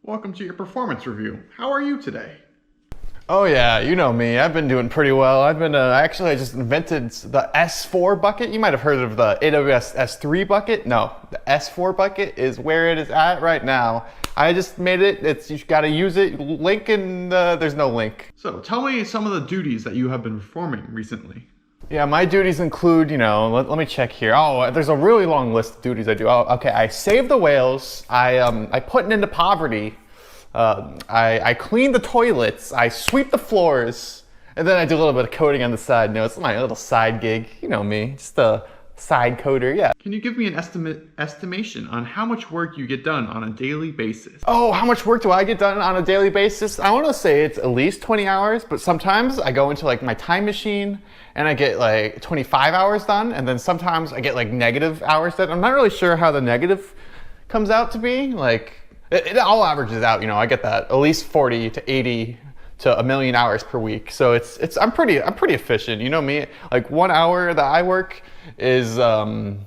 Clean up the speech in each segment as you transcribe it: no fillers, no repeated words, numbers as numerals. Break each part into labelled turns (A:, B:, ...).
A: Welcome to your performance review. How are you today?
B: Oh yeah, you know me. I've been doing pretty well. Actually I just invented the S4 bucket. You might have heard of the AWS S3 bucket. No, the S4 bucket is where it is at right now. I just made it. You got to use it. Link in there's no link.
A: So tell me some of the duties that you have been performing recently.
B: Yeah, my duties include, let me check here. Oh, there's a really long list of duties I do. Oh, okay, I save the whales. I put it into poverty. I clean the toilets. I sweep the floors. And then I do a little bit of coding on the side. It's my little side gig. You know me, just a side coder, yeah.
A: Can you give me an estimation on how much work you get done on a daily basis?
B: Oh, how much work do I get done on a daily basis? I want to say it's at least 20 hours, but sometimes I go into like my time machine and I get like 25 hours done, and then sometimes I get like negative hours done. I'm not really sure how the negative comes out to be. Like it all averages out, I get that at least 40 to 80 to a million hours per week. So I'm pretty efficient. You know me, like 1 hour that I work is 0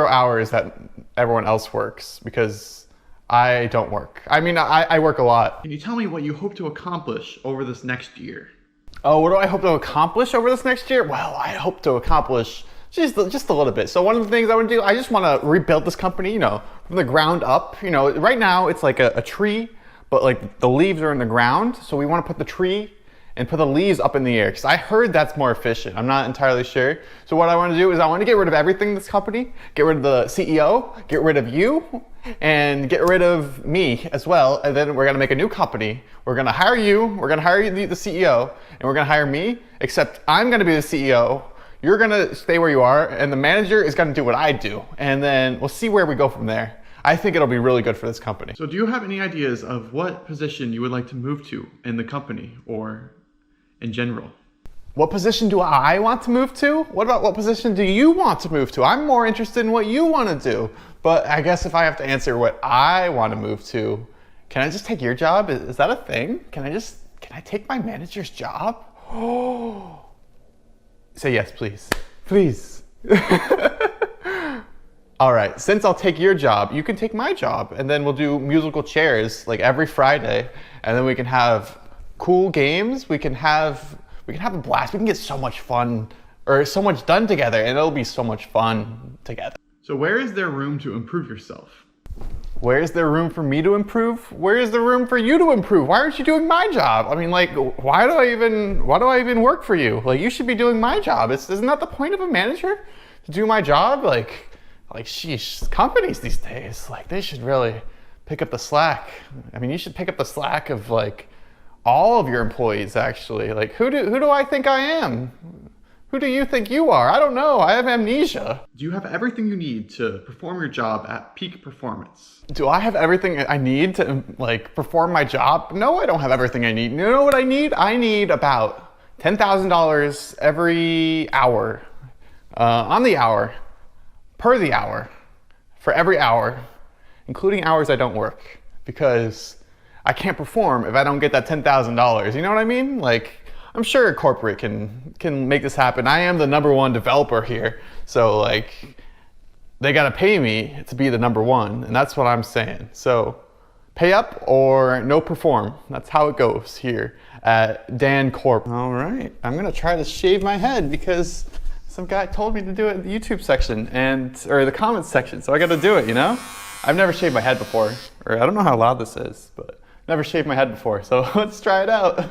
B: hours that everyone else works because I don't work. I mean, I work a lot.
A: Can you tell me what you hope to accomplish over this next year?
B: Oh, what do I hope to accomplish over this next year? Well, I hope to accomplish just a little bit. So one of the things I want to do, I just want to rebuild this company, from the ground up. Right now it's like a tree, but like the leaves are in the ground. So we want to put the tree and put the leaves up in the air, because I heard that's more efficient. I'm not entirely sure. So what I want to do is I want to get rid of everything in this company, get rid of the CEO, get rid of you, and get rid of me as well. And then we're gonna make a new company. We're gonna hire you, the CEO, and we're gonna hire me, except I'm gonna be the CEO. You're gonna stay where you are, and the manager is gonna do what I do. And then we'll see where we go from there. I think it'll be really good for this company.
A: So do you have any ideas of what position you would like to move to in the company or in general?
B: What position do I want to move to? What about what position do you want to move to? I'm more interested in what you want to do. But I guess if I have to answer what I want to move to, can I just take your job? Is that a thing? Can I take my manager's job? Oh. Say yes, please. Please. All right, since I'll take your job, you can take my job, and then we'll do musical chairs like every Friday, and then we can have cool games. We can have a blast. We can get so much fun, or so much done together, and it'll be so much fun together.
A: So where is there room to improve yourself?
B: Where is there room for me to improve? Where is there room for you to improve? Why aren't you doing my job? I mean, like, why do I even work for you? Like, you should be doing my job. Isn't that the point of a manager? To do my job? Like, sheesh, companies these days, like, they should really pick up the slack. I mean, you should pick up the slack of, like, all of your employees, actually. Like, who do I think I am? Who do you think you are? I don't know. I have amnesia.
A: Do you have everything you need to perform your job at peak performance?
B: Do I have everything I need to, like, perform my job? No, I don't have everything I need. You know what I need? I need about $10,000 every hour, on the hour, per the hour, for every hour, including hours I don't work, because I can't perform if I don't get that $10,000. You know what I mean? Like, I'm sure a corporate can make this happen. I am the #1 developer here, so like, they gotta pay me to be the #1, and that's what I'm saying. So pay up or no perform. That's how it goes here at Dan Corp. All right, I'm gonna try to shave my head because some guy told me to do it in the YouTube section or the comments section, so I gotta do it, I've never shaved my head before, or I don't know how loud this is, but never shaved my head before, so let's try it out.